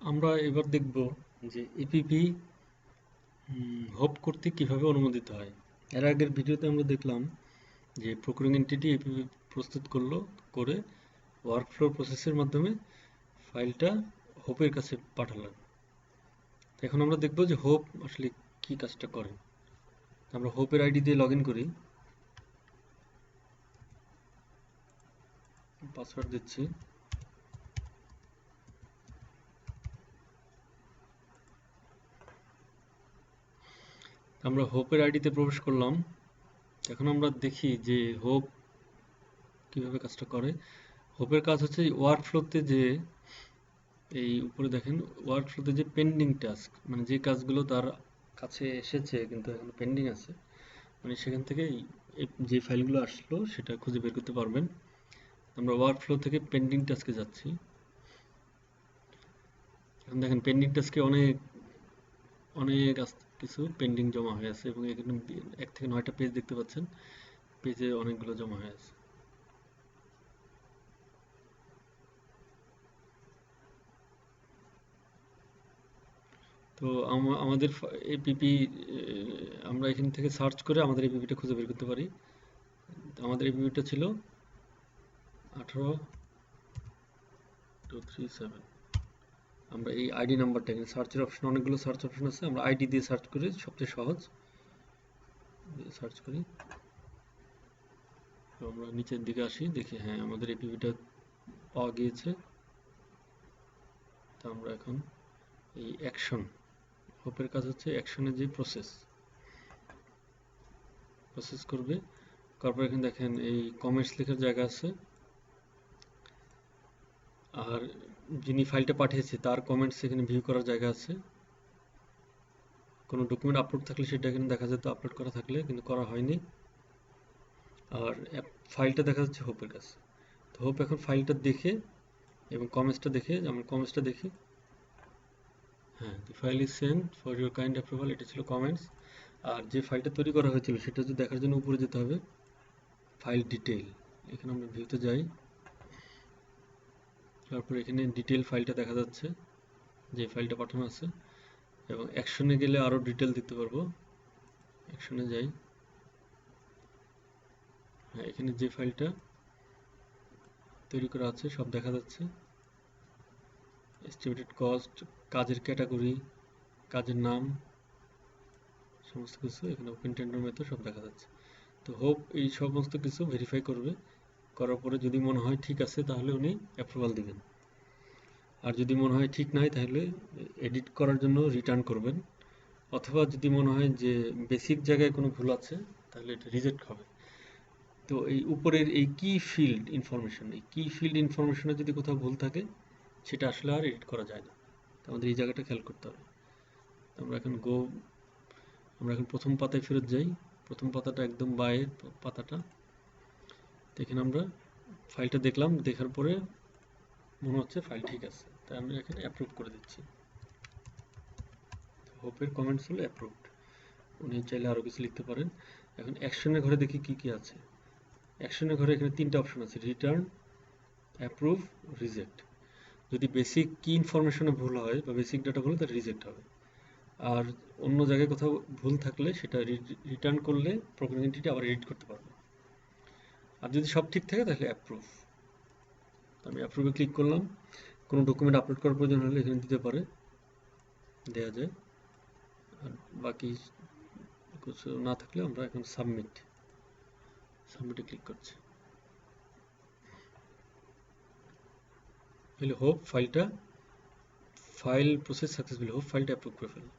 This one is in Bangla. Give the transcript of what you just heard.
আমরা এবার দেখব যে এপিপি হোপ করতে কিভাবে অনুমোদিত হয়। এর আগের ভিডিওতে আমরা দেখলাম যে প্রকুরিং এন্টিটি এপিপি প্রস্তুত করে ওয়ার্কফ্লো প্রসেসের মাধ্যমে ফাইলটা হোপের কাছে পাঠালাম। এখন আমরা দেখব যে হোপ আসলে কি কাজটা করে। আমরা হোপের আইডি দিয়ে লগ ইন করি, পাসওয়ার্ড দিচ্ছি। আমরা হোপের আইডিতে প্রবেশ করলাম। এখন আমরা দেখি যে হোপ কিভাবে কাজটা করে। হোপের কাজ হচ্ছে ওয়ার্কফ্লোতে যে এই উপরে দেখেন ওয়ার্কফ্লোতে যে পেন্ডিং টাস্ক, মানে যে কাজগুলো তার কাছে এসেছে কিন্তু এখন পেন্ডিং আছে, মানে সেখান থেকে যে ফাইলগুলো আসলো সেটা খুঁজে বের করতে পারবেন। আমরা ওয়ার্কফ্লো থেকে পেন্ডিং টাস্কে যাচ্ছি। এখন দেখেন পেন্ডিং টাস্কে অনেক অনেক কিছু পেন্ডিং জমা হয়ে আছে এবং এখানে 1 থেকে 9টা পেজ দেখতে পাচ্ছেন, পেজে অনেকগুলো জমা হয়ে আছে। তো আমাদের এপিপি আমরা এখান থেকে সার্চ করে আমাদের এপিপিটা খুঁজে বের করতে পারি। আমাদের এপিপিটা ছিল 18237। আমরা এই আইডি নাম্বারটা, এখানে সার্চের অপশন, অনেকগুলো সার্চ অপশন আছে, আমরা আইডি দিয়ে সার্চ করি, সবচেয়ে সহজ সার্চ করি। তো আমরা নিচের দিকে আসি, দেখি হ্যাঁ আমাদের এপিপিটা পাওয়া গিয়েছে। তো আমরা এখন এই অ্যাকশন, হোপের কাজ হচ্ছে অ্যাকশনের যে প্রসেস করবে। তারপর এখানে দেখেন এই কমেন্টস লেখার জায়গা আছে, আর যিনি ফাইলটা পাঠিয়েছে তার কমেন্টস এখানে ভিউ করার জায়গা আছে। কোনো ডকুমেন্ট আপলোড থাকলে সেটা এখানে দেখা যেত, আপলোড করা থাকলে কিন্তু করা হয়নি। আর ফাইলটা দেখা যাচ্ছে হোপের কাছে। তো হোপ এখন ফাইলটা দেখে এবং কমেন্টসটা দেখে, আমরা কমেন্টসটা দেখি, হ্যাঁ দি file is Saint for your kind approval, এটা ছিল কমেন্টস। আর যে ফাইলটা তৈরি করা হয়েছিল সেটা যদি দেখার জন্য উপরে যেতে হবে, ফাইল ডিটেইল, এখানে আমরা ভিউতে যাই। তারপর এখানে ডিটেইল ফাইলটা দেখা যাচ্ছে, যে ফাইলটা পাঠানো আছে, এবং অ্যাকশনে গেলে আরও ডিটেল দিতে পারবো। অ্যাকশনে যাই, হ্যাঁ এখানে যে ফাইলটা তৈরি করা আছে সব দেখা যাচ্ছে। এস্টিমেটেড কস্ট, কাজের ক্যাটাগরি, কাজের নাম, সমস্ত কিছু এখানে ওপেন টেন্ডার মেথড সব দেখা যাচ্ছে। তো হোপ এই সমস্ত কিছু ভেরিফাই করবে, করার পরে যদি মনে হয় ঠিক আছে তাহলে উনি অ্যাপ্রুভাল দিবেন। আর যদি মনে হয় ঠিক নাই তাহলে এডিট করার জন্য রিটার্ন করবেন, অথবা যদি মনে হয় যে বেসিক জায়গায় কোনো ভুল আছে তাহলে এটা রিজেক্ট হবে। তো এই উপরের এই কি ফিল্ড ইনফরমেশন, এই কি ফিল্ড ইনফরমেশনে যদি কোথাও ভুল থাকে সেটা আসলে আর এডিট করা যায় না। তো আমাদের এই জায়গাটা খেয়াল করতে হবে। আমরা এখন প্রথম পাতায় ফেরত যাই, প্রথম পাতাটা একদম বায়ের পাতাটা। এখানে আমরা ফাইলটা দেখলাম, দেখার পরে মনে হচ্ছে ফাইল ঠিক আছে, তাই আমরা এখানে অ্যাপ্রুভ করে দিচ্ছি। হোপের কমেন্টস হলো অ্যাপ্রুভড, উনি চাইলে আরও কিছু লিখতে পারেন। এখন অ্যাকশনের ঘরে দেখি কি কি আছে। অ্যাকশনের ঘরে এখানে 3টা অপশন আছে, রিটার্ন, অ্যাপ্রুভ, রিজেক্ট। যদি বেসিক কি ইনফরমেশনে ভুল হয় বা বেসিক ডাটা ভুল, তাহলে রিজেক্ট হবে। আর অন্য জায়গায় কোথাও ভুল থাকলে সেটা রিটার্ন করলে প্রোগ্রামিং এন্টিটি আবার এডিট করতে পারবে। আর যদি সব ঠিক থাকে তাহলে অ্যাপ্রুভ। আমি অ্যাপ্রুভে ক্লিক করলাম। কোনো ডকুমেন্ট আপলোড করার প্রয়োজন হলে এখানে দিতে পারে, দেওয়া যায়। আর বাকি কিছু না থাকলে আমরা এখন সাবমিটে ক্লিক করছি। তাহলে hope file process successfully, hope ফাইলটা অ্যাপ্রুভ করে ফেলল।